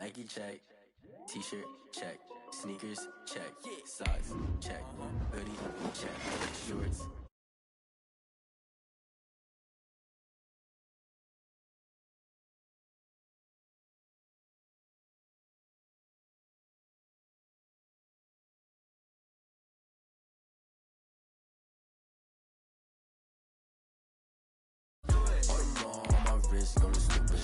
Nike check, t-shirt check, sneakers check, socks check, hoodie check, shorts. All my wrist going stupid.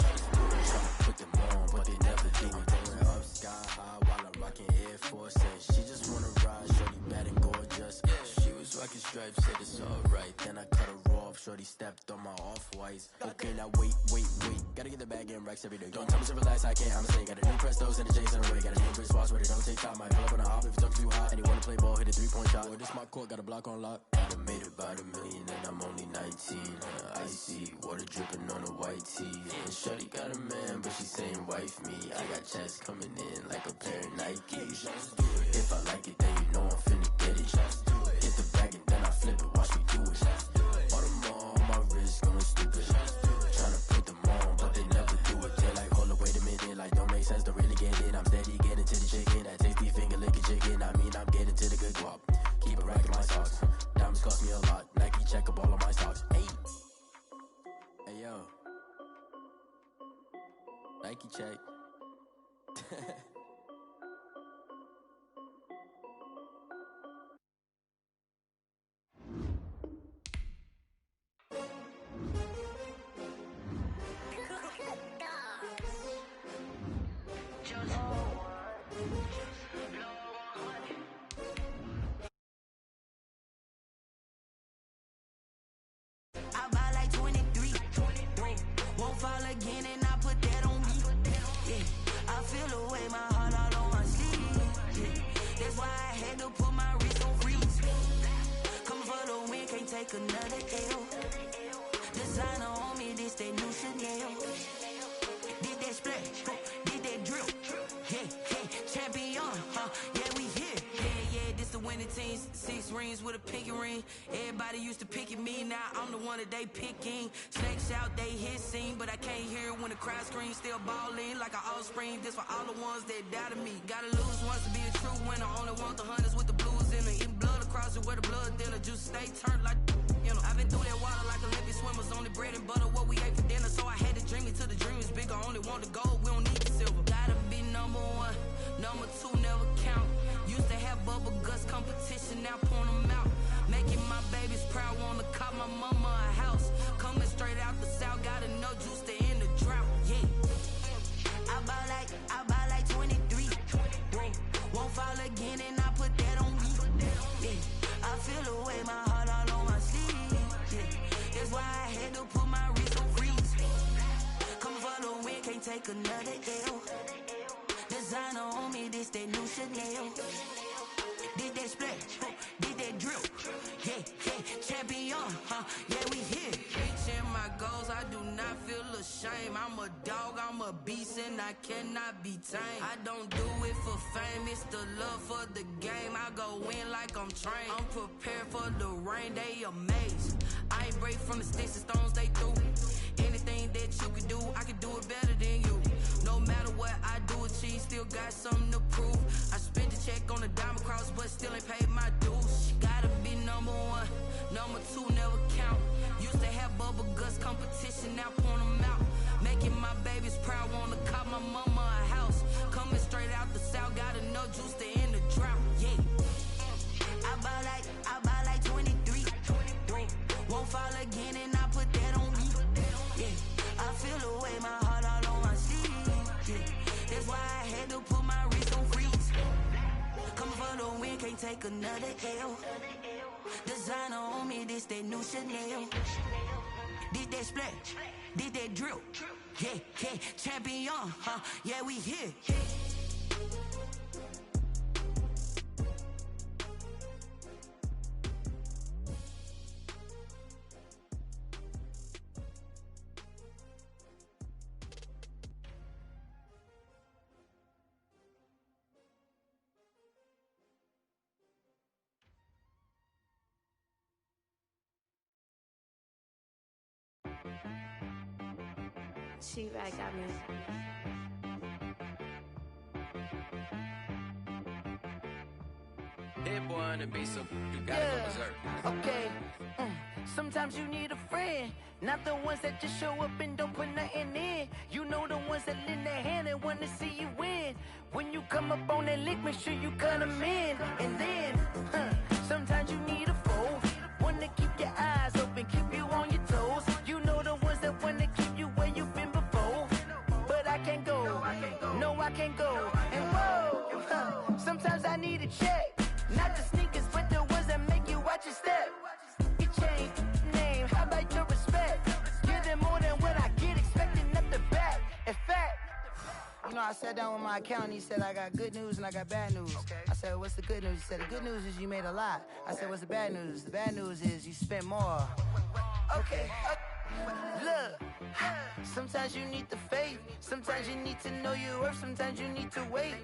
Tryna put them on, but they never do it. Going up sky high while I'm rocking Air Force. She just wanna ride, shorty bad and gorgeous. She was rocking stripes, said it's alright. Then I cut her off, shorty stepped on my off-whites. Okay, now wait. Gotta get the bag in racks every day. Don't tell me to relax, I can't, I'ma say. Got a new Prestos and a J's in the way. Got a new Chris Watch, but it don't take time. Might pull up on a hop if it talks too hot. And you wanna play ball, hit a 3-point shot. Boy, this my court, got a block on lock. I done made about $1 million and I'm only 19. Icy, water dripping on a white tee. And shorty got a man, but she saying wife me. I got checks coming in like a pair of Nikes. If I like it, then you know I'm finna get it. Hit the bag and then I flip it, watch me do it. On my wrist going stupid. Tryna put them on, but they never do it. They're like, hold up, wait a minute, like don't make sense, don't really get it. I'm steady getting to the chicken, that tasty finger licking chicken. I mean, I'm getting to the good guap. Keep a rack in my socks. Diamonds cost me a lot. Nike check up all of my stocks. Hey yo, Nike check. I buy like 23. Won't fall again and I put that on me. Yeah, I feel away my heart all on my sleeve. Yeah, that's why I had to put my wrist on freeze. Coming for the win, can't take another L. Designer on me, this that new Chanel. Did that splash, did that drill. Yeah, champion, yeah, we here. Yeah, this the winning team. 6 rings with a pinky ring. Everybody used to pick at me, now I'm the one that they picking. Snakes out, they hissing, but I can't hear when the crowd screams. Still balling like an offspring. This for all the ones that doubted me. Gotta lose once to be a true winner. Only want the hunters with the blues in it. Eating blood across it where the blood thinner. Juice stay turned like, you know. I've been through that water like Olympic swimmers. Only bread and butter, what we ate for dinner. So I had to dream it till the dream is bigger. Only want the gold, we don't need the silver. Gotta be number 1, number 2 never count. Used to have bubble guts competition, now point them out. Making my babies proud, wanna cop my mama a house. Coming straight out the south, got enough juice to end the drought. Yeah, I buy like 23. Won't fall again and I put that on me. Yeah, I feel away my heart all on my sleeve. Yeah, that's why I had to put my wrist on freeze. Coming for the win, can't take another L. Designer on me, this that new Chanel. Did that splash, did that drill. Yeah, champion, yeah, we here. Reaching my goals, I do not feel ashamed. I'm a dog, I'm a beast, and I cannot be tamed. I don't do it for fame, it's the love for the game. I go in like I'm trained. I'm prepared for the rain, they amazed. I ain't break from the sticks and stones they threw. Anything that you can do, I can do it better than you. No matter what I do, achieve, still got something to prove. I spent the check on the diamond cross, but still ain't paid my dues. Gotta be number 1, number 2 never count. Used to have bubble guts competition, now point them out. Making my babies proud, wanna cop my mama a house. Coming straight out the south, got enough juice to end the drought. Yeah, I buy like 23. Won't fall again and I put that on me. Yeah, I feel away my heart all on my sleeve. Yeah, that's why I had to put my wrist on freeze. Coming for the win, can't take another L. Designer on me, this that new Chanel. Did that splash, did that drill. Yeah, champion, yeah, we here. She right got me. Hit boy on the beat, so you gotta go berserk. Okay. Sometimes you need a friend, not the ones that just show up and don't put nothing in. You know the ones that lend their hand and want to see you win. When you come up on that lick, make sure you cut them in. And then, sometimes you need a foe, one to keep your eyes open, keep you on your toes. You know the ones that want to keep you where you've been before. But I can't go, no I can't go. And whoa, sometimes I need a check, not the sneakers, but the ones that make you watch your step. You change name, how about your respect? Give them more than what I get, expecting up the back. In fact, you know, I sat down with my accountant, he said I got good news and I got bad news. I said, what's the good news? He said, the good news is you made a lot. I said, what's the bad news? The bad news is you spent more. Okay. Look, sometimes you need the faith, sometimes you need to know your worth, sometimes you need to wait.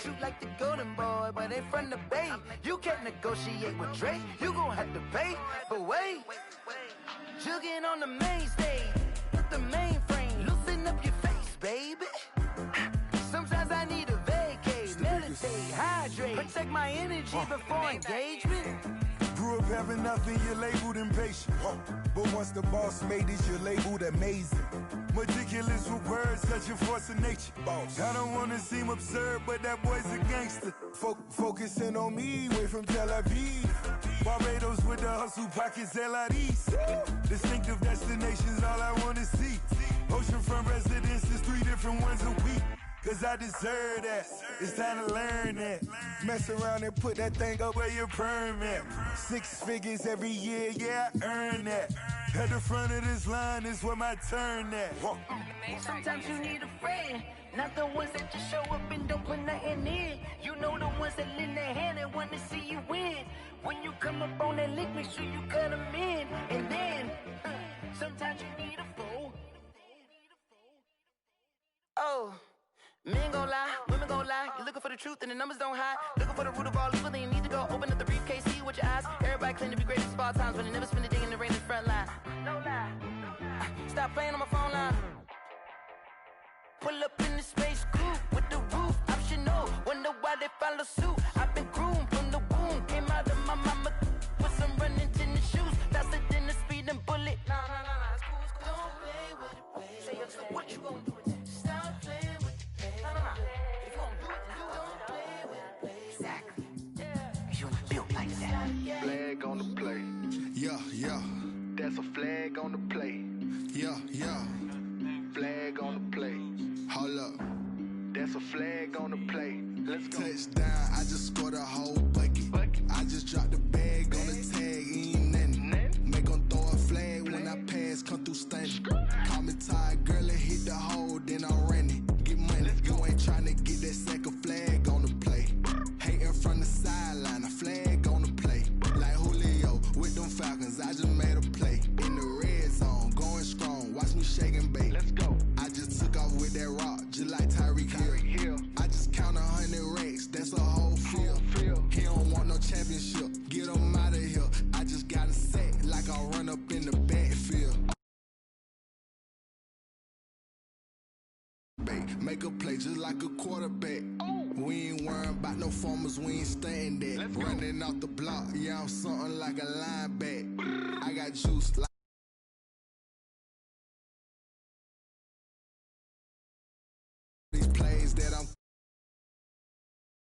Shoot like the golden boy, but they from the bay. You can't negotiate with Drake, you gon' have to pay. But wait, jugging on the main stage, with the mainframe, loosen up your face, baby. Sometimes I need a vacate, meditate, hydrate, protect my energy before engagement. Grew up having nothing, you're labeled impatient. But once the boss made it, you're labeled amazing. Meticulous with words, such a force of nature. I don't wanna seem absurd, but that boy's a gangster. Focusing on me, way from Tel Aviv. Barbados with the hustle pockets, LIDs. Distinctive destinations, all I wanna see. Oceanfront residences, 3 different ones a week. Cause I deserve that, it's time to learn that. Mess around and put that thing up where your permit. 6 figures every year, yeah, I earn that. At the front of this line is where my turn at. Sometimes you need a friend, not the ones that just show up and don't put nothing in. You know the ones that lend their hand and want to see you win. When you come up on that lick, make sure you cut them in. And then, sometimes you need a foe. Oh. Men gon' lie, women gon' lie. You're looking for the truth and the numbers don't hide. Looking for the root of all evil, then you need to go open up the briefcase, see with your eyes. Everybody claim to be greatest of all times, but they never spend a day in the rain in the front line. No lie. Stop playing on my phone line. Pull up in the space coupe with the roof optional. Wonder why they follow suit. I've been groomed from the womb. Came out of my mama with some running tennis shoes. Faster than a speeding bullet. Nah, it's cool, it's cool. Don't play with it, baby. Say, what you gon' do with that? Stop playing with it. If you gon' do it, then you don't play with it, baby. Exactly. Yeah. You built like that. Flag on the play. Yeah. That's a flag on the play. Yeah. Flag on the play. Hold up. That's a flag on the play. Let's go. Touchdown, I just scored a whole bucket. I just dropped the bag on the tag, ain't nothing. Make 'em throw a flag when I pass, come through stunning. Call me tired, girl, and hit the hole, then I'm running. Get money, you ain't tryna get that second flag on the play. Hating from the sideline, a flag on the play. Like Julio with them Falcons, I just made a play. In the red zone, going strong, watch me shake and bake. Let's go. I just took off with that rock, just like Tyreek Hill. I just count 100 racks, that's a whole field. He don't want no championship, get him out of here. I just got a sack, like I run up in the backfield. Make a play just like a quarterback. We ain't worrying about no formers, we ain't staying there. Running off the block, yeah, I'm something like a linebacker. I got juice like these plays that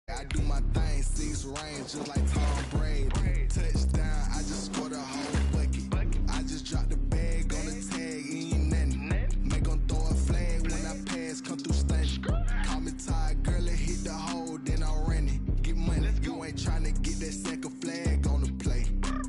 I do my thing, 6 range just like Tom Brady. Touchdown, I just scored a whole bucket. I just dropped the bag on the tag, ain't nothing. Make 'em throw a flag when I pass, come through stunning. Call me tired, girl, and hit the hole, then I'm running. Get money, you ain't tryna get that second flag on the play.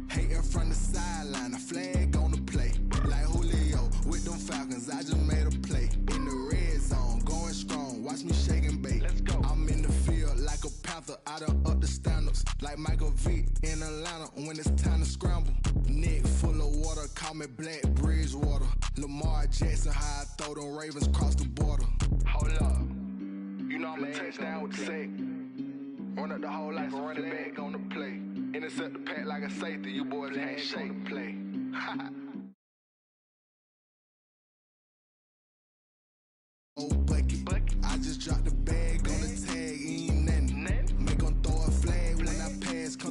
Hating from the sideline, a flag on the play. Like Julio with them Falcons, I just made a play. In the red zone, going strong, watch me shake and bake. Let's go. I'm in the field like a Panther, I done up the standards. Like Michael Vick in Atlanta when it's time to scramble. Neck full of water, call me Black Bridgewater. Lamar Jackson, how I throw them Ravens cross the border. Hold up. You know I'm a touchdown with the sack. Run up the whole life, running back on the play. Intercept the pack like a safety, you boys ain't shake the play. Bucket. I just dropped the bag on the tag, ain't nothing. Make 'em throw a flag when I pass, come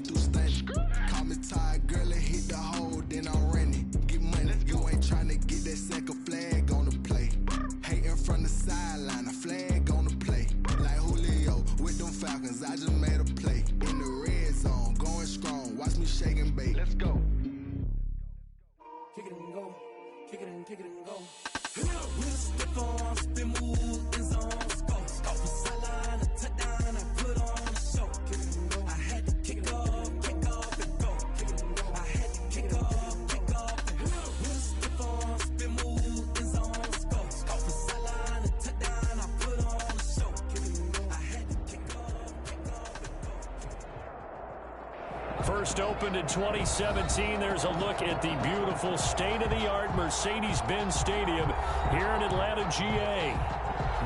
First opened in 2017. There's a look at the beautiful state-of-the-art Mercedes-Benz Stadium here in Atlanta, GA.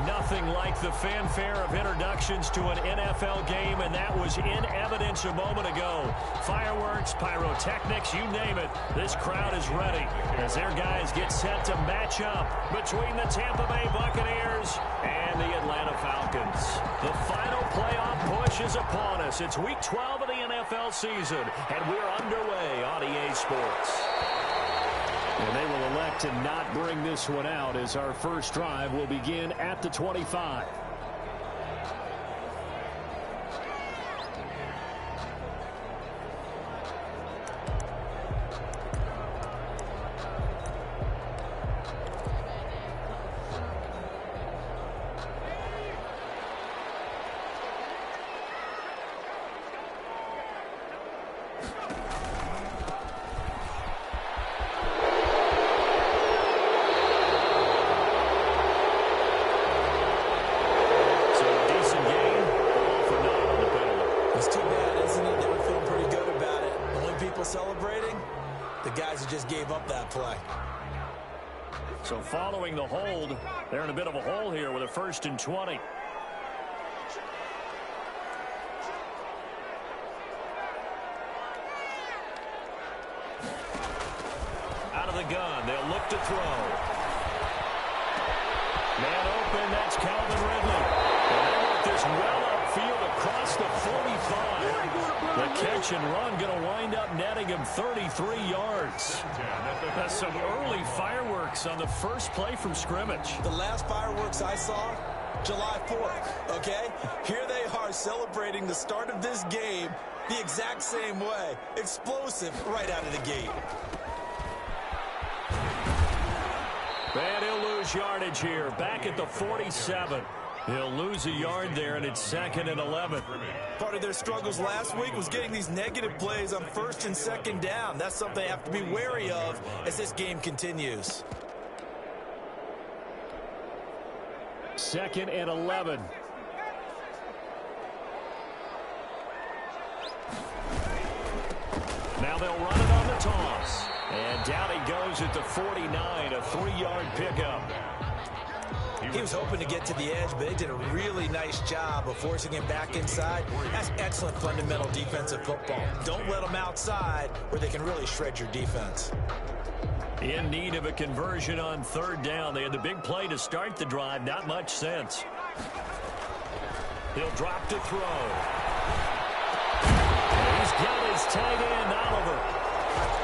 Nothing like the fanfare of introductions to an NFL game, and that was in evidence a moment ago. Fireworks, pyrotechnics, you name it. This crowd is ready as their guys get set to match up between the Tampa Bay Buccaneers and the Atlanta Falcons. The final playoff push is upon us. It's week 12 of the NFL season, and we're underway on EA Sports. And they will elect to not bring this one out as our first drive will begin at the 25. Celebrating, the guys who just gave up that play. So following the hold, they're in a bit of a hole here with a 1st and 20. Out of the gun, they'll look to throw. Man open, that's Calvin Ridley. And they work this well upfield across the 45. The catch and run going to wind up netting him 33 yards. That's some early fireworks on the first play from scrimmage. The last fireworks I saw, July 4th, okay? Here they are celebrating the start of this game the exact same way. Explosive right out of the gate. And he'll lose yardage here. Back at the 47. He'll lose a yard there, and it's 2nd and 11. Part of their struggles last week was getting these negative plays on 1st and 2nd down. That's something they have to be wary of as this game continues. 2nd and 11. Now they'll run it on the toss. And down he goes at the 49, a 3-yard pickup. He was hoping to get to the edge, but they did a really nice job of forcing him back inside. That's excellent fundamental defensive football. Don't let them outside where they can really shred your defense. In need of a conversion on 3rd down. They had the big play to start the drive. Not much sense. He'll drop to throw. He's got his tight end, Oliver.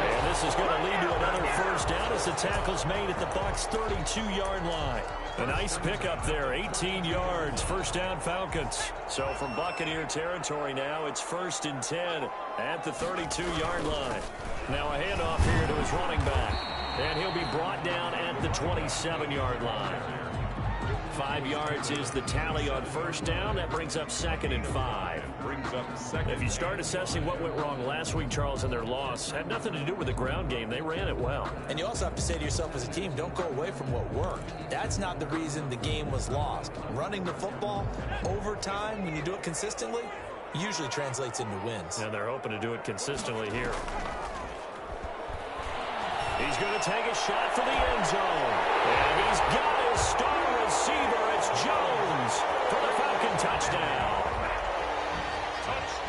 And this is going to lead to another 1st down as the tackle's made at the Bucs' 32-yard line. A nice pickup there, 18 yards, 1st down Falcons. So from Buccaneer territory now, it's 1st and 10 at the 32-yard line. Now a handoff here to his running back. And he'll be brought down at the 27-yard line. 5 yards is the tally on 1st down. That brings up 2nd and 5. If you start assessing what went wrong last week, Charles, in their loss, had nothing to do with the ground game. They ran it well. And you also have to say to yourself as a team, don't go away from what worked. That's not the reason the game was lost. Running the football over time, when you do it consistently, usually translates into wins. And they're hoping to do it consistently here. He's going to take a shot for the end zone. And he's got his star receiver. It's Jones for the Falcon touchdown.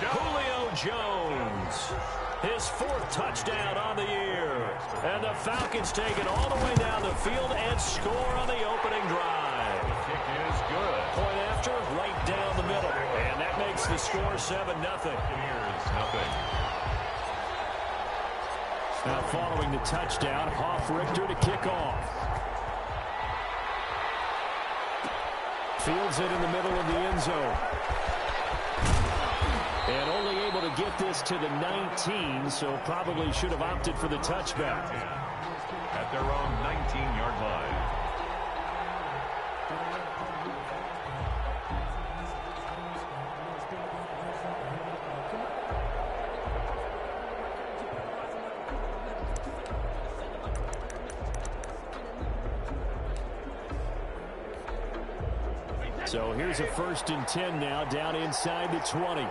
Julio Jones, his 4th touchdown on the year. And the Falcons take it all the way down the field and score on the opening drive. The kick is good. Point after, right down the middle. And that makes the score 7-0. Now following the touchdown, Hoff-Richter to kick off. Fields it in the middle of the end zone. And only able to get this to the 19, so probably should have opted for the touchback. At their own 19-yard line. So here's a 1st and 10 now, down inside the 20.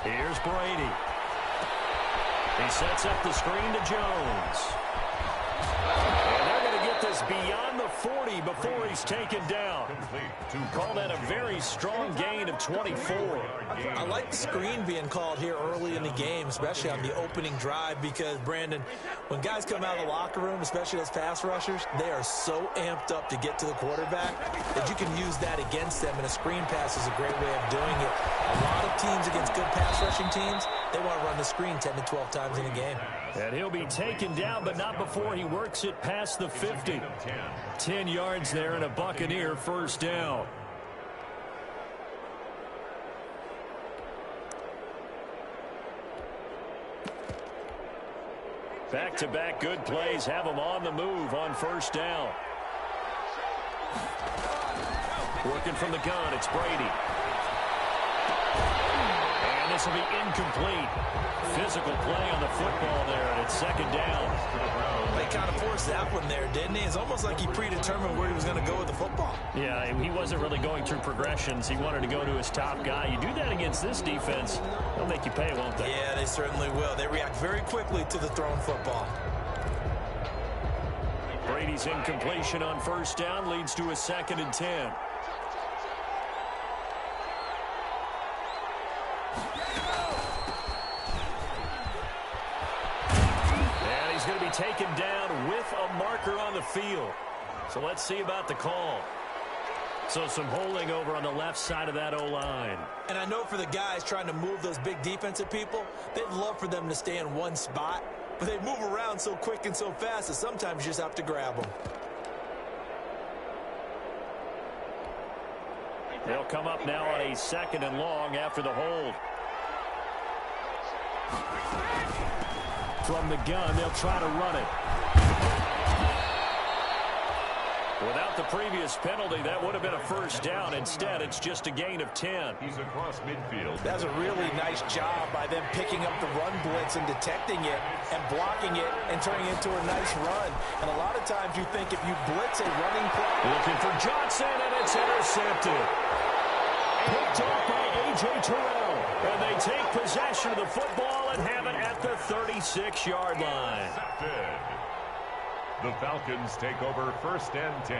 Here's Brady. He sets up the screen to Jones. And they're going to get this beyond the 40 before he's taken down. Call that a very strong gain of 24. I like the screen being called here early in the game, especially on the opening drive, because, Brandon, when guys come out of the locker room, especially those pass rushers, they are so amped up to get to the quarterback that you can use that against them, and a screen pass is a great way of doing it. A lot of teams against good pass rushing teams, they want to run the screen 10 to 12 times in a game. And he'll be taken down, but not before he works it past the 50. 10 yards there and a Buccaneer first down. Back-to-back good plays have him on the move on first down. Working from the gun, it's Brady. And this will be incomplete. Physical play on the football there, and it's second down. They kind of forced that one there, didn't he? It's almost like he predetermined where he was going to go with the football. Yeah, he wasn't really going through progressions. He wanted to go to his top guy. You do that against this defense, they'll make you pay, won't they? Yeah, they certainly will. They react very quickly to the thrown football. Brady's incompletion on first down leads to a 2nd and 10. Going to be taken down with a marker on the field. So let's see about the call. So some holding over on the left side of that O-line. And I know for the guys trying to move those big defensive people, they'd love for them to stay in one spot, but they move around so quick and so fast that sometimes you just have to grab them. They'll come up now on a 2nd and long after the hold. From the gun, they'll try to run it. Without the previous penalty, that would have been a first down. Instead, it's just a gain of 10. He's across midfield. That's a really nice job by them picking up the run blitz and detecting it and blocking it and turning it into a nice run. And a lot of times you think if you blitz a running play. Looking for Johnson, and it's intercepted. Picked off by A.J. Terrell. And they take possession of the football and have it at the 36-yard line. The Falcons take over 1st and 10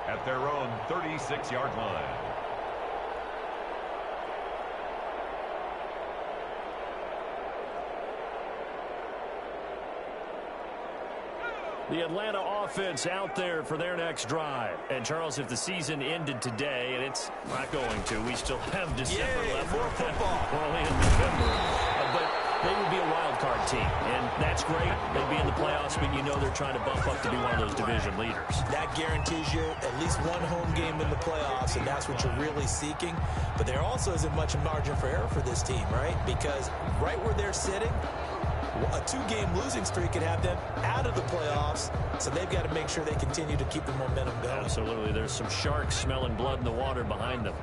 at their own 36-yard line. The Atlanta offense out there for their next drive. And, Charles, if the season ended today, and it's not going to, we still have December left. More football. We're only in November. But they would be a wild card team, and that's great. They'd be in the playoffs, but you know they're trying to bump up to be one of those division leaders. That guarantees you at least one home game in the playoffs, and that's what you're really seeking. But there also isn't much margin for error for this team, right? Because right where they're sitting, a 2-game losing streak could have them out of the playoffs, so they've got to make sure they continue to keep the momentum going. Absolutely. There's some sharks smelling blood in the water behind them.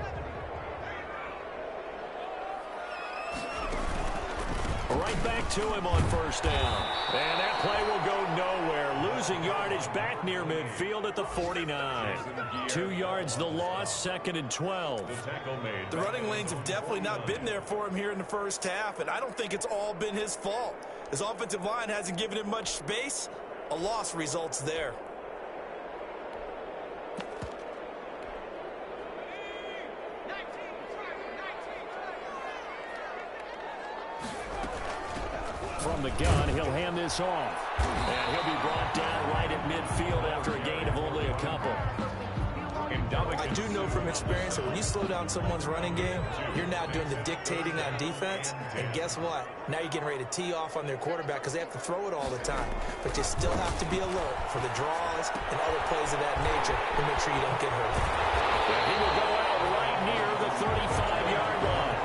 Right back to him on first down. And that play will go nowhere. Losing yardage back near midfield at the 49. 2 yards the loss, 2nd and 12. The running lanes have definitely not been there for him here in the first half, and I don't think it's all been his fault. His offensive line hasn't given him much space. A loss results there. From the gun, he'll hand this off. And he'll be brought down right at midfield after a gain of only a couple. I do know from experience that when you slow down someone's running game, you're now doing the dictating on defense. And guess what? Now you're getting ready to tee off on their quarterback because they have to throw it all the time. But you still have to be alert for the draws and other plays of that nature to make sure you don't get hurt. And he will go out right near the 35-yard line.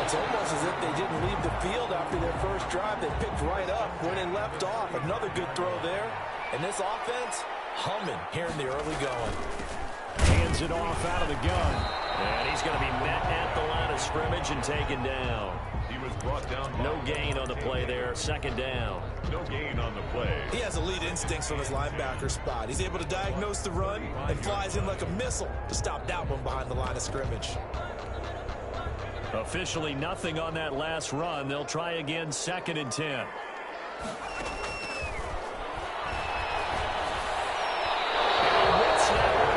It's almost as if they didn't leave the field after their first drive. They picked right up where they left off. Another good throw there. And this offense, humming here in the early going. Hands it off out of the gun. And he's going to be met at the line of scrimmage and taken down. He was brought down. No gain on the play there. 2nd down. No gain on the play. He has elite instincts from his linebacker spot. He's able to diagnose the run and flies in like a missile to stop that one behind the line of scrimmage. Officially nothing on that last run. They'll try again, 2nd and 10.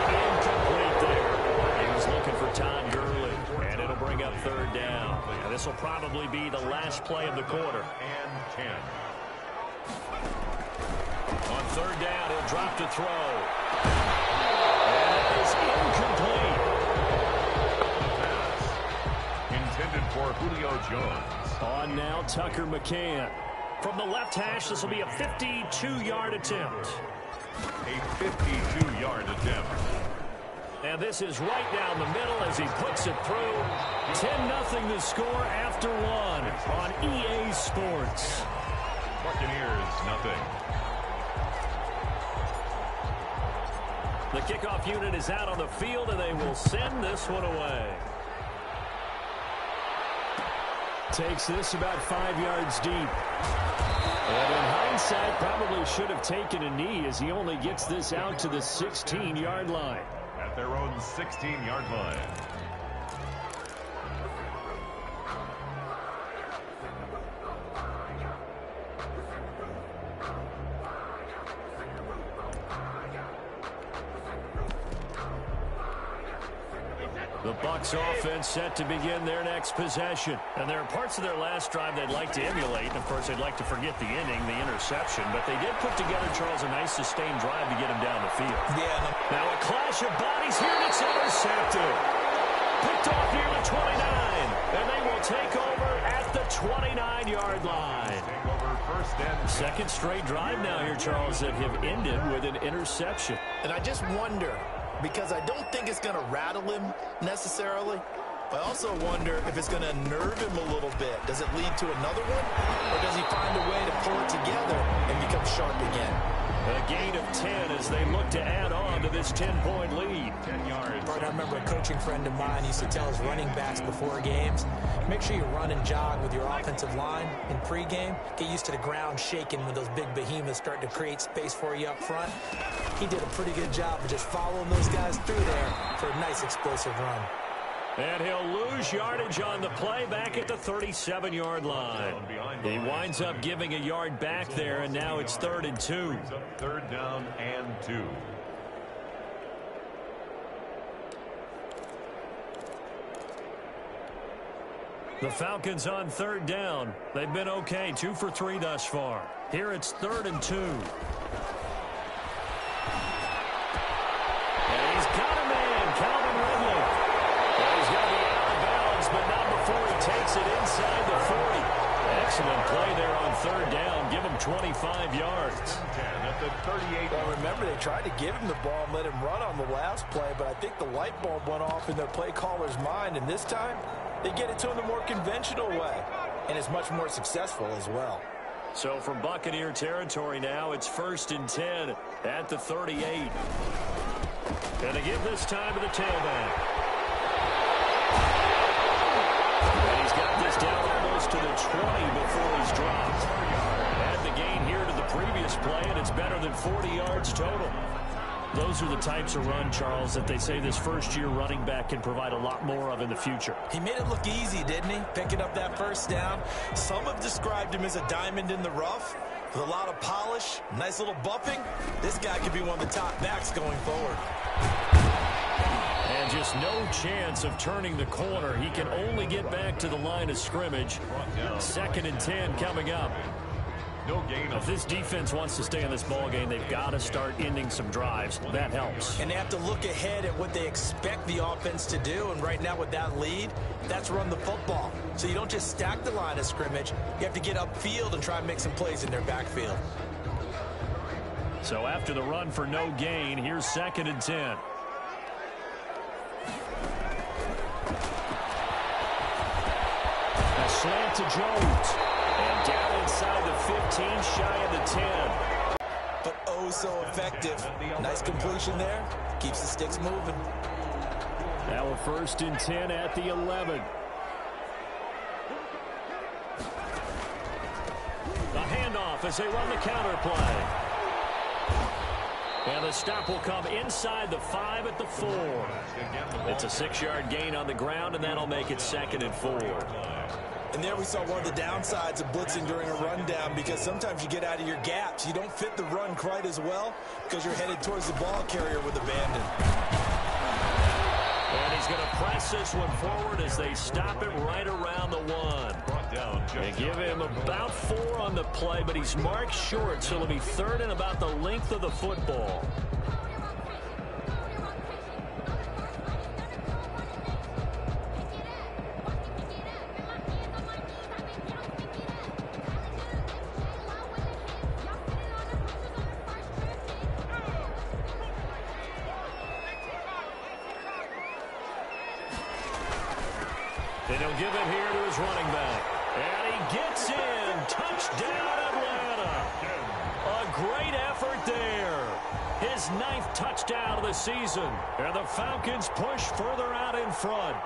Incomplete there. He was looking for Todd Gurley, and it'll bring up 3rd down. And this will probably be the last play of the quarter. And 10. On 3rd down, he'll drop to throw. And it is incomplete. Intended for Julio Jones. On now, Tucker McCann. From the left hash, this will be a 52-yard attempt. A 52-yard attempt. And this is right down the middle as he puts it through. 10-0 the score after 1 on EA Sports. Buccaneers, nothing. The kickoff unit is out on the field, and they will send this one away. Takes this about 5 yards deep. And in hindsight, probably should have taken a knee as he only gets this out to the 16-yard line. At their own 16-yard line. The Bucs offense set to begin their next possession. And there are parts of their last drive they'd like to emulate. And, of course, they'd like to forget the inning, the interception. But they did put together, Charles, a nice sustained drive to get him down the field. Yeah. Now a clash of bodies here, and it's intercepted. Picked off near the 29. And they will take over at the 29-yard line. Take over 1st and 2nd straight drive now here, Charles, that have ended with an interception. And I just wonder, because I don't think it's going to rattle him necessarily, but I also wonder if it's going to nerve him a little bit. Does it lead to another one, or does he find a way to pull it together and become sharp again? A gain of 10 as they look to add on to this 10-point lead. 10 yards. I remember a coaching friend of mine used to tell his running backs before games, make sure you run and jog with your offensive line in pregame. Get used to the ground shaking when those big behemoths start to create space for you up front. He did a pretty good job of just following those guys through there for a nice explosive run. And he'll lose yardage on the play back at the 37-yard line. He winds up giving a yard back there, and now it's 3rd and 2. 3rd down and 2. The Falcons on 3rd down. They've been okay, 2 for 3 thus far. Here it's 3rd and 2. And he's got a man, Calvin Ridley. And he's going to be out of bounds, but not before he takes it inside the 40. Excellent play there on 3rd down. Give him 25 yards. 10 at the 38. Well, remember, they tried to give him the ball and let him run on the last play, but I think the light bulb went off in their play caller's mind, and this time they get it to him the more conventional way, and it's much more successful as well. So from Buccaneer territory now, it's 1st and 10 at the 38. And to give this time to the tailback. And he's got this down almost to the 20 before he's dropped. Add the gain here to the previous play, and it's better than 40 yards total. Those are the types of run, Charles, that they say this first-year running back can provide a lot more of in the future. He made it look easy, didn't he? Picking up that 1st down. Some have described him as a diamond in the rough with a lot of polish, nice little buffing. This guy could be one of the top backs going forward. And just no chance of turning the corner. He can only get back to the line of scrimmage. 2nd and 10 coming up. No gain. If this defense wants to stay in this ball game, they've got to start ending some drives. That helps. And they have to look ahead at what they expect the offense to do. And right now with that lead, that's run the football. So you don't just stack the line of scrimmage. You have to get upfield and try and make some plays in their backfield. So after the run for no gain, here's 2nd and 10. A slant to Jones. And down inside the 15, shy of the 10. But oh so effective. Nice completion there. Keeps the sticks moving. Now a 1st and 10 at the 11. The handoff as they run the counter play. And the stop will come inside the 5 at the 4. It's a 6-yard gain on the ground, and that'll make it 2nd and 4. And there we saw one of the downsides of blitzing during a rundown, because sometimes you get out of your gaps. You don't fit the run quite as well because you're headed towards the ball carrier with abandon. And he's going to press this one forward as they stop it right around the 1. They give him about 4 on the play, but he's marked short, so it'll be 3rd and about the length of the football. And he'll give it here to his running back. And he gets in. Touchdown, Atlanta. A great effort there. His 9th touchdown of the season. And the Falcons push further out in front.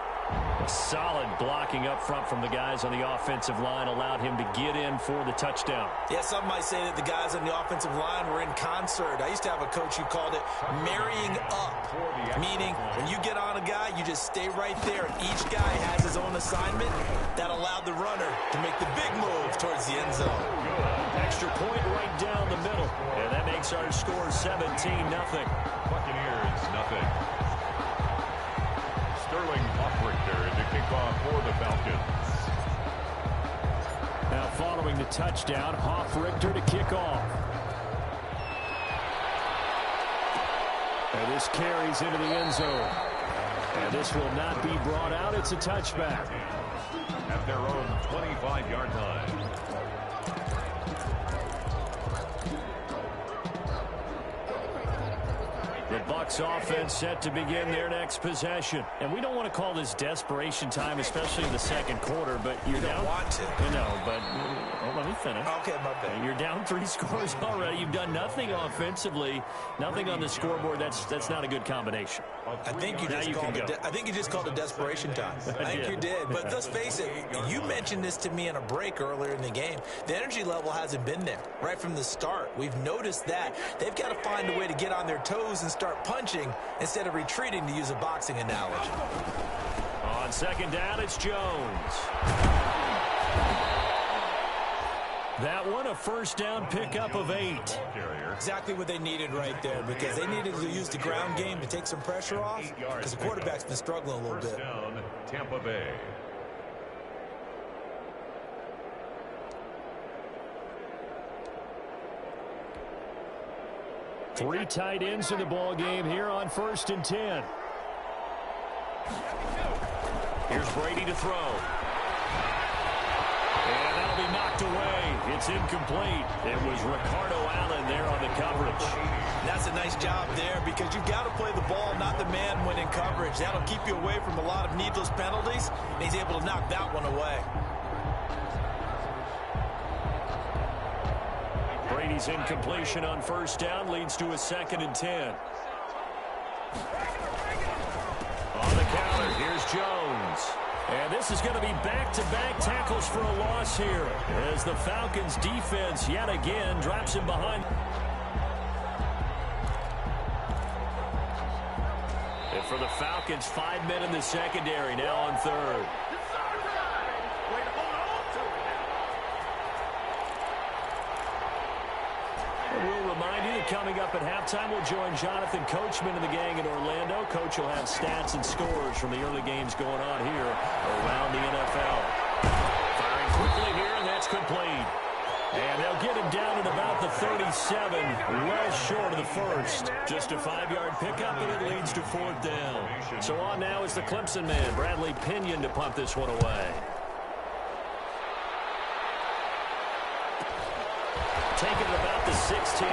Solid blocking up front from the guys on the offensive line allowed him to get in for the touchdown. Yeah, some might say that the guys on the offensive line were in concert. I used to have a coach who called it marrying up, meaning when you get on a guy, you just stay right there. Each guy has his own assignment. That allowed the runner to make the big move towards the end zone. Extra point right down the middle. And that makes our score 17-0. Buccaneers, nothing. Sterling Hoffrichter in the kickoff for the Falcons. Now following the touchdown, Hoffrichter to kick off. And this carries into the end zone. And this will not be brought out. It's a touchback. At their own 25-yard line. The Bucs offense set to begin their next possession. And we don't want to call this desperation time, especially in the second quarter, but you're down. Don't want to. No, but let me finish. Okay, my bad. You're down 3 scores already. You've done nothing offensively, nothing on the scoreboard. That's not a good combination. I think you just called it desperation time. I think you did. But let's face it, you mentioned this to me in a break earlier in the game. The energy level hasn't been there right from the start. We've noticed that. They've got to find a way to get on their toes and start punching instead of retreating, to use a boxing analogy. On second down, it's Jones. That one, a first down pickup of 8. Exactly what they needed right there, because they needed to use the ground game to take some pressure off, because the quarterback's been struggling a little bit. First down, Tampa Bay. Three tight ends in the ball game here on 1st and 10. Here's Brady to throw. And that'll be knocked away. It's incomplete. It was Ricardo Allen there on the coverage. That's a nice job there, because you've got to play the ball, not the man when in coverage. That'll keep you away from a lot of needless penalties, and he's able to knock that one away. Brady's incompletion on 1st down leads to a 2nd and 10. On the counter, here's Jones. And this is going to be back-to-back tackles for a loss here, as the Falcons defense yet again drops him behind. And for the Falcons, 5 men in the secondary now on 3rd. We'll remind you that coming up at halftime, we'll join Jonathan Coachman and the gang in Orlando. Coach will have stats and scores from the early games going on here around the NFL. Firing quickly here, and that's complete. And they'll get him down at about the 37, well short of the first. Just a 5-yard pickup, and it leads to 4th down. So on now is the Clemson man, Bradley Pinion, to punt this one away. Taken at about the 16.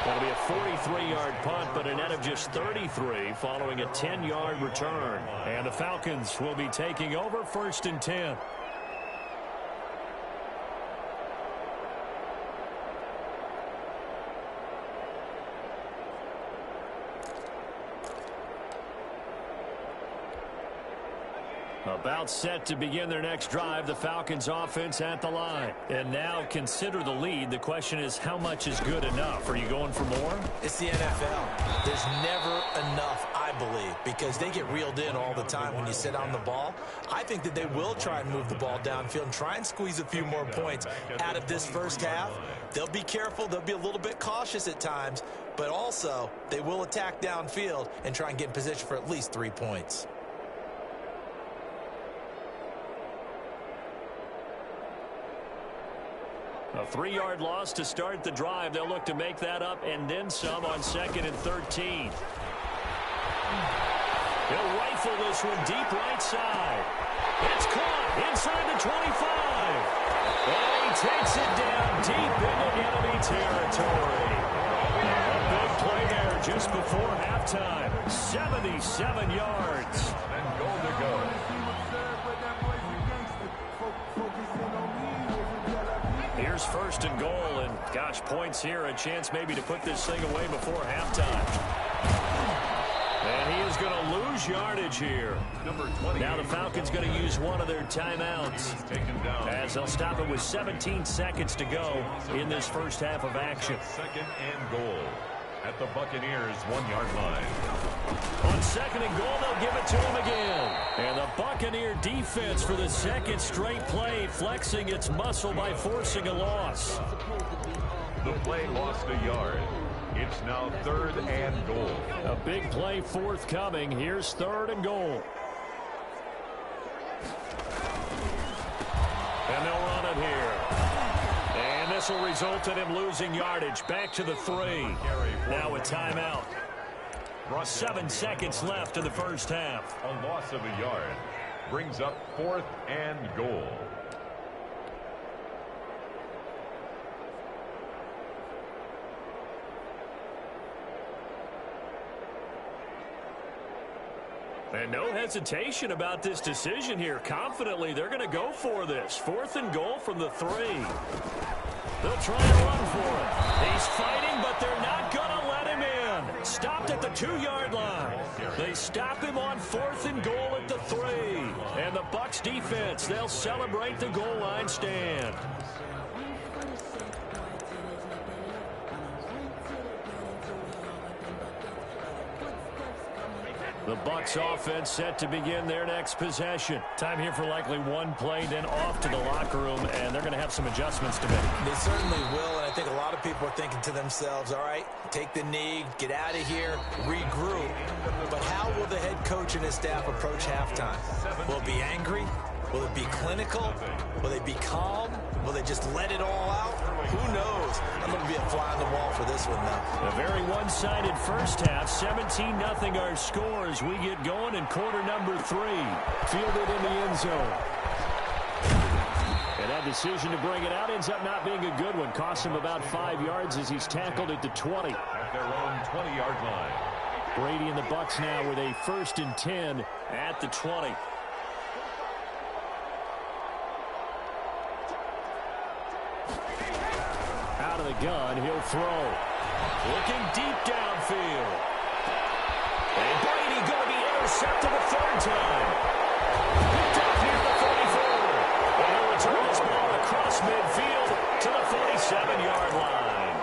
That'll be a 43-yard punt, but a net of just 33 following a 10-yard return. And the Falcons will be taking over 1st and 10. About set to begin their next drive, the Falcons offense at the line. And now consider the lead. The question is, how much is good enough? Are you going for more? It's the NFL. There's never enough, I believe, because they get reeled in all the time when you sit on the ball. I think that they will try and move the ball downfield and try and squeeze a few more points out of this first half. They'll be careful. They'll be a little bit cautious at times, but also they will attack downfield and try and get in position for at least 3 points. A 3-yard loss to start the drive. They'll look to make that up and then some on 2nd and 13. He'll rifle this one deep right side. It's caught inside the 25. And he takes it down deep into enemy territory. A big play there just before halftime. 77 yards. And goal to go. Here's 1st and goal, and gosh, points here, a chance maybe to put this thing away before halftime. And he is going to lose yardage here. Now the Falcons going to use one of their timeouts as they'll stop it with 17 seconds to go in this first half of action. 2nd and goal at the Buccaneers' 1-yard line. On 2nd and goal, they'll give it to him again. And the Buccaneer defense for the 2nd straight play, flexing its muscle by forcing a loss. The play lost a yard. It's now 3rd and goal. A big play forthcoming. Here's 3rd and goal. And they'll run it here. And this will result in him losing yardage. Back to the 3. Now a timeout. 7 seconds left in the first half. A loss of a yard brings up 4th and goal. And no hesitation about this decision here. Confidently, they're going to go for this. 4th and goal from the 3. They'll try and run for it. He's fighting, but they're not going to let him in. Stopped at the 2-yard line. They stop him on 4th and goal at the 3. And the Bucs defense, they'll celebrate the goal line stand. The Bucs offense set to begin their next possession. Time here for likely one play, then off to the locker room, and they're going to have some adjustments to make. They certainly will, and I think a lot of people are thinking to themselves, all right, take the knee, get out of here, regroup. But how will the head coach and his staff approach halftime? Will it be angry? Will it be clinical? Will they be calm? Will they just let it all out? Who knows? I'm going to be a fly on the wall for this one, though. A very one-sided first half. 17-0 our score as we get going in quarter number 3. Fielded in the end zone. And that decision to bring it out ends up not being a good one. Costs him about 5 yards as he's tackled at the 20. At their own 20-yard line. Brady and the Bucs now with a 1st and 10 at the 20. Out of the gun, he'll throw. Looking deep downfield. And Brady going to be intercepted a 3rd time. Picked up here at the 44. And he'll return this ball across midfield to the 47-yard line.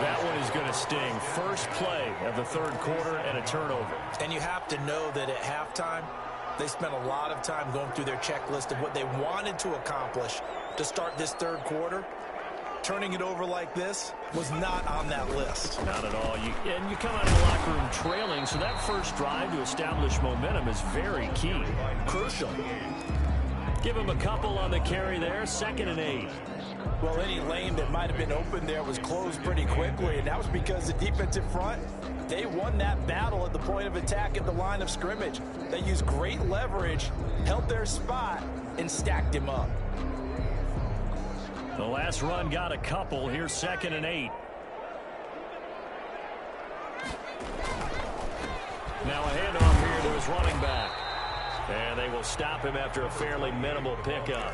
That one is going to sting. First play of the 3rd quarter and a turnover. And you have to know that at halftime, they spent a lot of time going through their checklist of what they wanted to accomplish to start this 3rd quarter. Turning it over like this was not on that list. Not at all. And you come out of the locker room trailing, so that first drive to establish momentum is very key. Crucial. Give him a couple on the carry there. 2nd and 8. Well, any lane that might have been open there was closed pretty quickly, and that was because the defensive front, they won that battle at the point of attack at the line of scrimmage. They used great leverage, held their spot, and stacked him up. The last run got a couple. Here's 2nd and 8. Now a handoff here to his running back. And they will stop him after a fairly minimal pickup.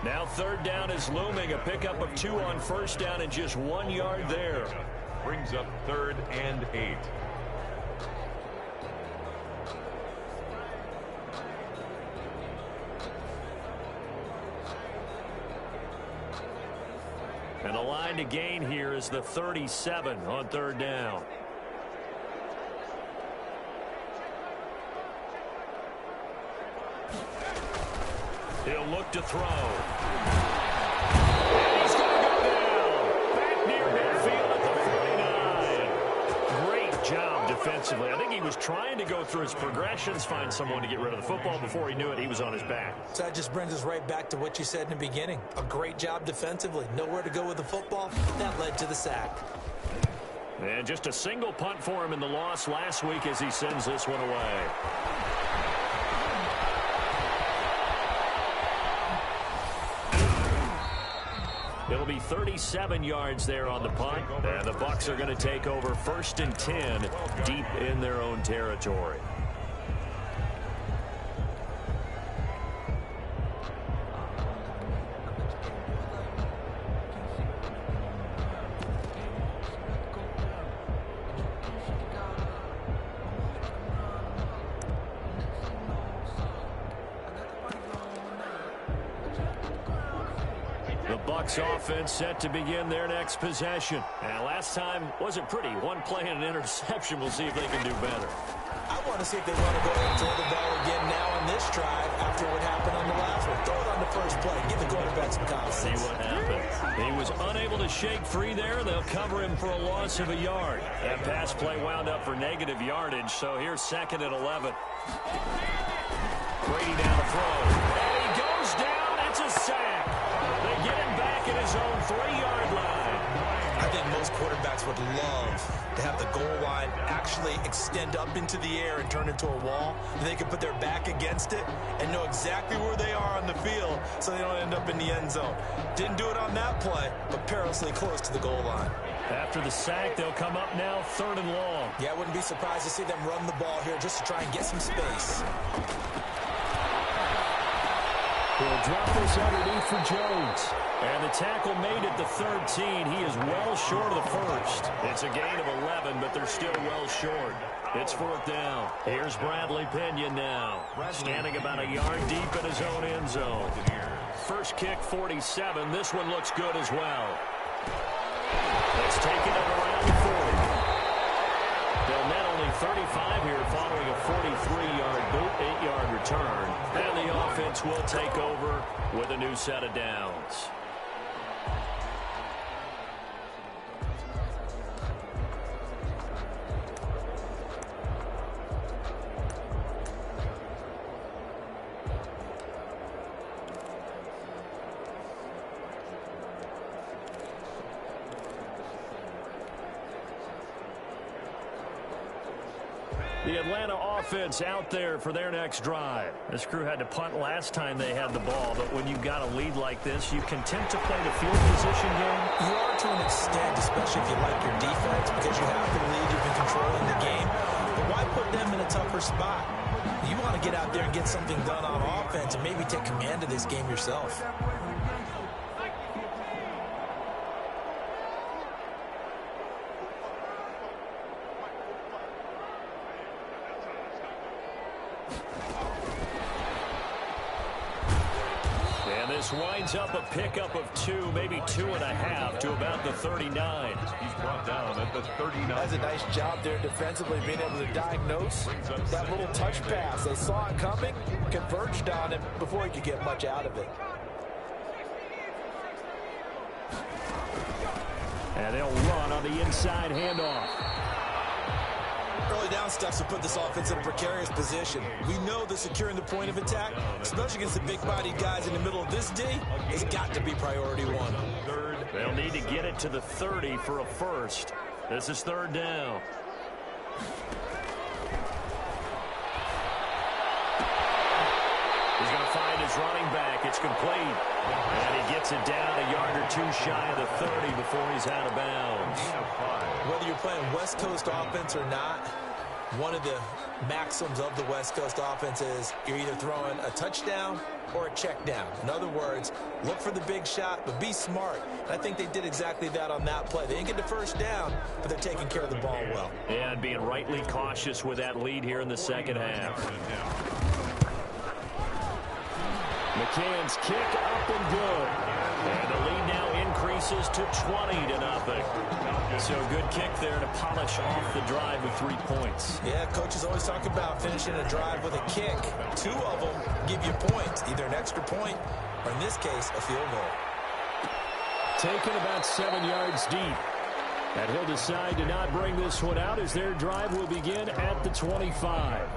Now 3rd down is looming. A pickup of 2 on 1st down and just 1 yard there. Brings up 3rd and 8. And the line to gain here is the 37 on third down. He'll look to throw. And he's going to go down. Back near midfield at the 49. Great job defensively. I think he was trying to go through his progressions, find someone to get rid of the football. Before he knew it, he was on his back. So that just brings us right back to what you said in the beginning. A great job defensively. Nowhere to go with the football. That led to the sack. And just a single punt for him in the loss last week as he sends this one away. It'll be 37 yards there on the punt, and the Bucs are going to take over 1st and 10 deep in their own territory. Bucs offense set to begin their next possession. And last time wasn't pretty. One play and an interception. We'll see if they can do better. I want to see if they want to go ahead and throw the ball again now on this drive after what happened on the last one. Throw it on the first play. Give the quarterback some confidence. See what happened. He was unable to shake free there. They'll cover him for a loss of a yard. That pass play wound up for negative yardage. So here's 2nd and 11. Brady down the throw. And he goes down. It's a sack. They get him back at his own 3-yard line. I think most quarterbacks would love to have the goal line actually extend up into the air and turn into a wall. And they can put their back against it and know exactly where they are on the field so they don't end up in the end zone. Didn't do it on that play, but perilously close to the goal line. After the sack, they'll come up now 3rd and long. Yeah, I wouldn't be surprised to see them run the ball here just to try and get some space. He'll drop this underneath for Jones. And the tackle made at the 13. He is well short of the first. It's a gain of 11, but they're still well short. It's 4th down. Here's Bradley Pinion now, standing about a yard deep in his own end zone. First kick, 47. This one looks good as well. Let's take it at around 40. They'll net only 35 here following a 43-yard boot, 8-yard return. And the offense will take over with a new set of downs. The Atlanta offense out there for their next drive. This crew had to punt last time they had the ball, but when you've got a lead like this, you content to play the field position game? You are to an extent, especially if you like your defense, because you have the lead, you've been controlling the game. But why put them in a tougher spot? You want to get out there and get something done on offense and maybe take command of this game yourself. This winds up a pickup of 2, maybe 2.5 to about the 39. He's brought down at the 39. That's a nice job there defensively, being able to diagnose that little touch pass. They saw it coming, converged on him before he could get much out of it. And they'll run on the inside handoff. Early down steps will put this offense in a precarious position. We know that securing the point of attack, especially against the big-bodied guys in the middle of this D, has got to be priority one. They'll need to get it to the 30 for a first. This is 3rd down. He's going to find his running back. It's complete. And he gets it down a yard or 2 shy of the 30 before he's out of bounds. Whether you're playing West Coast offense or not, one of the maxims of the West Coast offense is you're either throwing a touchdown or a check down. In other words, look for the big shot, but be smart. And I think they did exactly that on that play. They didn't get the first down, but they're taking care of the ball well. And being rightly cautious with that lead here in the second half. McCann's kick up and good. And the lead now increases increases to 20-0. So good kick there to polish off the drive with 3 points. Yeah, coaches always talk about finishing a drive with a kick. 2 of them give you points, either an extra point or, in this case, a field goal. Taken about 7 yards deep. And he'll decide to not bring this one out as their drive will begin at the 25.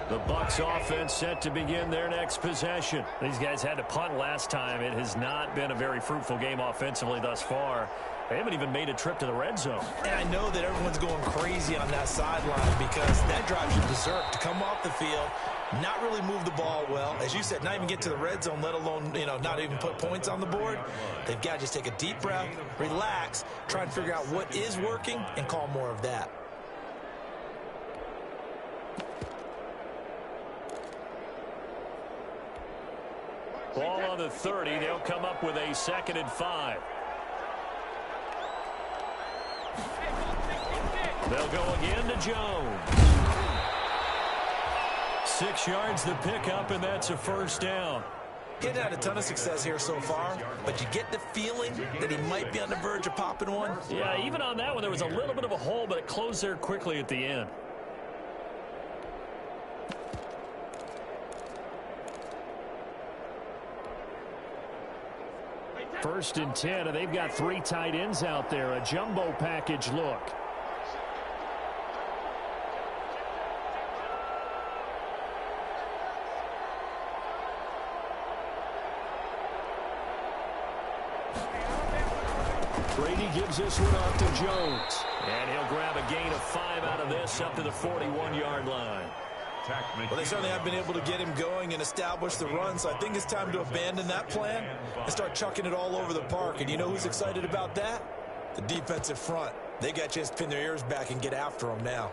The Bucs offense set to begin their next possession. These guys had to punt last time. It has not been a very fruitful game offensively thus far. They haven't even made a trip to the red zone. And I know that everyone's going crazy on that sideline because that drive should deserve to come off the field, not really move the ball well. As you said, not even get to the red zone, let alone, not even put points on the board. They've got to just take a deep breath, relax, try and figure out what is working and call more of that. Ball on the 30. They'll come up with a 2nd and 5. They'll go again to Jones. 6 yards the pickup, and that's a first down. He hasn't had a ton of success here so far, but you get the feeling that he might be on the verge of popping one. Yeah, even on that one, there was a little bit of a hole, but it closed there quickly at the end. First and 10, and they've got 3 tight ends out there. A jumbo package look. Brady gives this one off to Jones. And he'll grab a gain of 5 out of this up to the 41-yard line. Well, they certainly have been able to get him going and establish the run, so I think it's time to abandon that plan and start chucking it all over the park. And you know who's excited about that? The defensive front. They got to just pin their ears back and get after him now.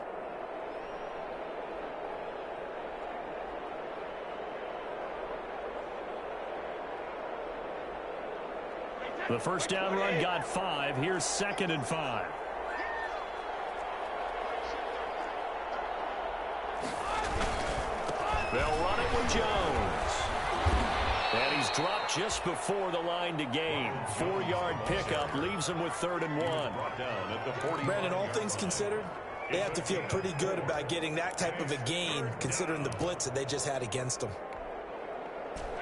The first down run got 5. Here's 2nd and 5. They'll run it with Jones. And he's dropped just before the line to gain. 4-yard pickup leaves him with 3rd and 1. Brandon, all things considered, they have to feel pretty good about getting that type of a gain considering the blitz that they just had against them.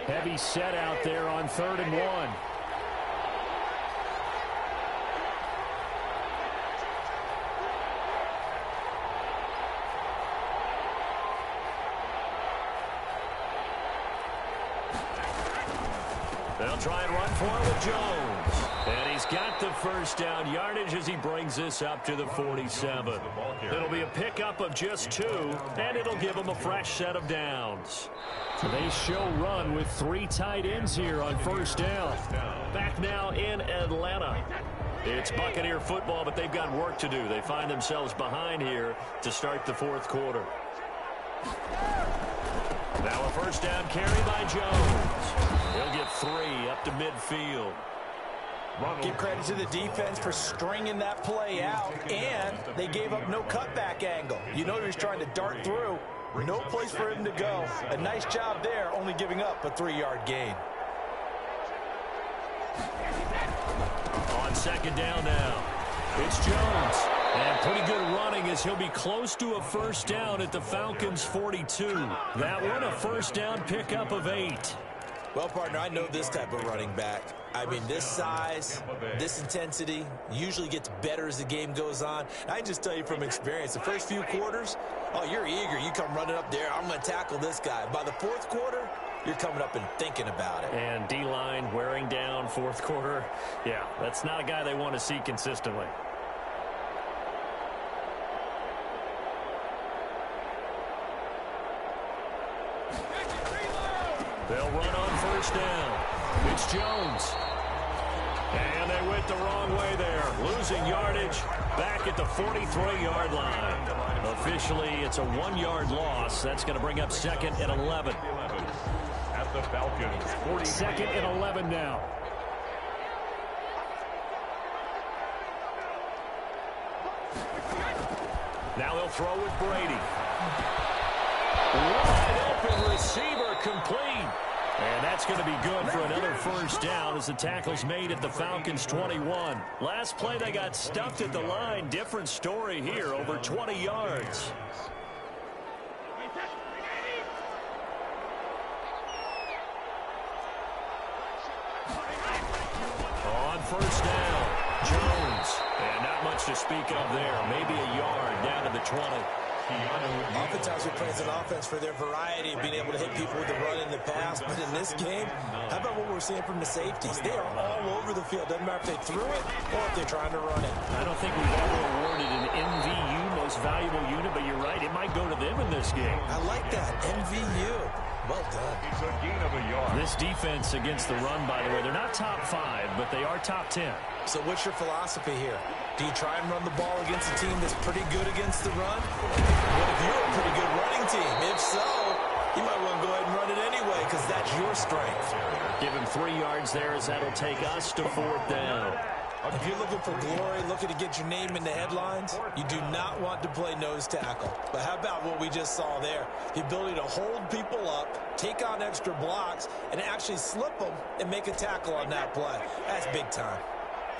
Heavy set out there on 3rd and 1. They'll try and run for it with Jones. And he's got the first down yardage as he brings this up to the 47. It'll be a pickup of just 2, and it'll give him a fresh set of downs. So they show run with 3 tight ends here on first down. Back now in Atlanta. It's Buccaneer football, but they've got work to do. They find themselves behind here to start the 4th quarter. Now a first down carry by Jones. He'll get 3 up to midfield. Give credit to the defense for stringing that play out, and they gave up no cutback angle. You know he was trying to dart through. No place for him to go. A nice job there, only giving up a 3-yard gain. On 2nd down now, it's Jones. And pretty good running as he'll be close to a first down at the Falcons' 42. That one a first down pickup of 8. Well, partner, I know this type of running back. I mean, this size, this intensity usually gets better as the game goes on. I can just tell you from experience, the first few quarters, oh, you're eager. You come running up there, I'm going to tackle this guy. By the 4th quarter, you're coming up and thinking about it. And D-line wearing down 4th quarter. Yeah, that's not a guy they want to see consistently. They'll run on first down. It's Jones. And they went the wrong way there. Losing yardage back at the 43-yard line. Officially, it's a 1-yard loss. That's going to bring up 2nd and 11. At the Falcons, 40. 2nd and 11 now. Now they'll throw with Brady. Wide open receiver, complete. And that's going to be good for another first down as the tackle's made at the Falcons' 21. Last play, they got stuffed at the line. Different story here, over 20 yards. On first down, Jones. And not much to speak of there. Maybe a yard down to the 20. Oftentimes we praise an offense for their variety of being able to hit people with the run in the pass, but in this game, how about what we're seeing from the safeties? They are all over the field. Doesn't matter if they threw it or if they're trying to run it. I don't think we've ever awarded an MVU, most valuable unit, but you're right, it might go to them in this game. I like that, MVU. Well done. It's a gain of a yard. This defense against the run, by the way, they're not top 5, but they are top 10. So what's your philosophy here? Do you try and run the ball against a team that's pretty good against the run? What if you're a pretty good running team? If so, you might want to go ahead and run it anyway because that's your strength. Give him 3 yards there as that'll take us to 4th down. If you're looking for glory, looking to get your name in the headlines, you do not want to play nose tackle. But how about what we just saw there? The ability to hold people up, take on extra blocks, and actually slip them and make a tackle on that play. That's big time.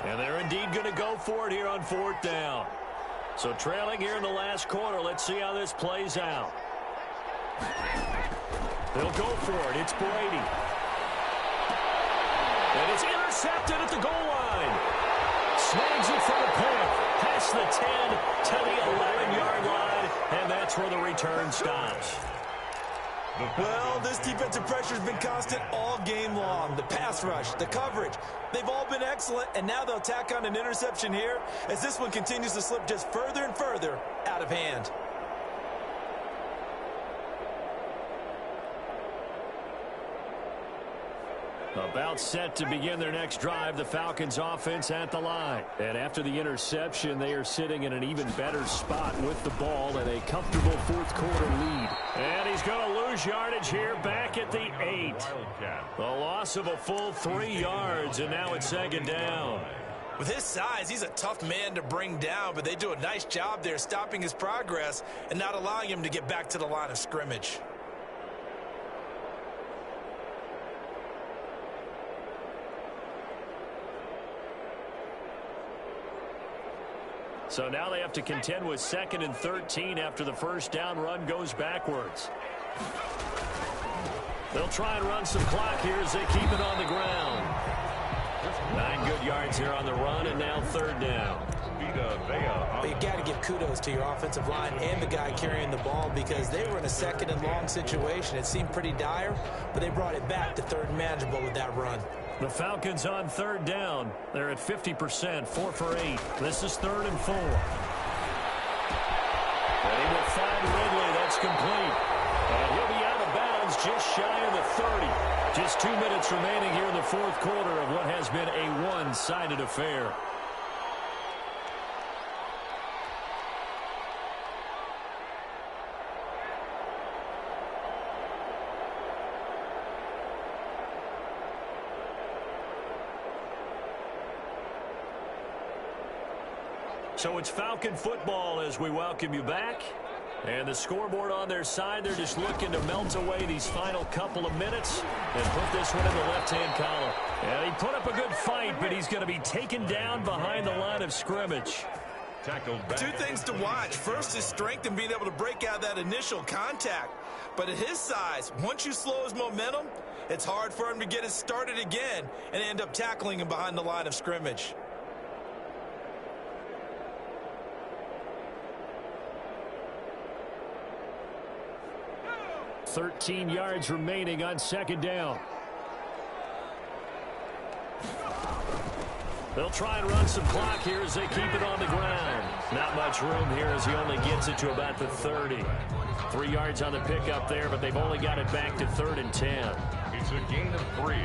And they're indeed going to go for it here on 4th down. So trailing here in the last quarter, let's see how this plays out. They'll go for it. It's Brady. And it's intercepted at the goal line. Snags it for the pick. Past the 10 to the 11-yard line. And that's where the return stops. Well, this defensive pressure has been constant all game long. The pass rush, the coverage, they've all been excellent, and now they'll tack on an interception here as this one continues to slip just further and further out of hand. About set to begin their next drive, the Falcons offense at the line. And after the interception, they are sitting in an even better spot with the ball and a comfortable 4th quarter lead. And he's going to lose yardage here back at the 8. The loss of a full 3 yards, and now it's 2nd down. With his size, he's a tough man to bring down, but they do a nice job there stopping his progress and not allowing him to get back to the line of scrimmage. So now they have to contend with 2nd and 13 after the first down run goes backwards. They'll try and run some clock here as they keep it on the ground. 9 good yards here on the run, and now 3rd down. But you got to give kudos to your offensive line and the guy carrying the ball because they were in a 2nd and long situation. It seemed pretty dire, but they brought it back to 3rd and manageable with that run. The Falcons on 3rd down. They're at 50%, 4 for 8. This is 3rd and 4. And he will find Ridley. That's complete. And he'll be out of bounds just shy of the 30. Just 2 minutes remaining here in the 4th quarter of what has been a one-sided affair. So it's Falcon football as we welcome you back. And the scoreboard on their side, they're just looking to melt away these final couple of minutes and put this one in the left-hand column. And he put up a good fight, but he's going to be taken down behind the line of scrimmage. Two things to watch. First is strength and being able to break out that initial contact. But at his size, once you slow his momentum, it's hard for him to get it started again and end up tackling him behind the line of scrimmage. 13 yards remaining on 2nd down. They'll try and run some clock here as they keep it on the ground. Not much room here as he only gets it to about the 30. 3 yards on the pickup there, but they've only got it back to 3rd and 10. It's a gain of 3.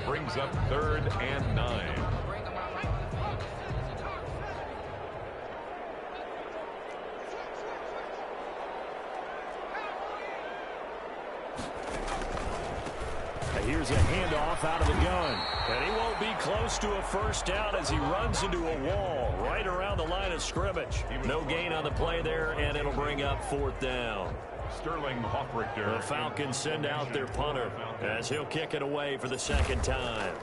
Brings up 3rd and 9. Here's a handoff out of the gun. And he won't be close to a first down as he runs into a wall right around the line of scrimmage. No gain on the play there, and it'll bring up 4th down. Sterling Hoffrichter. The Falcons send out their punter as he'll kick it away for the 2nd time.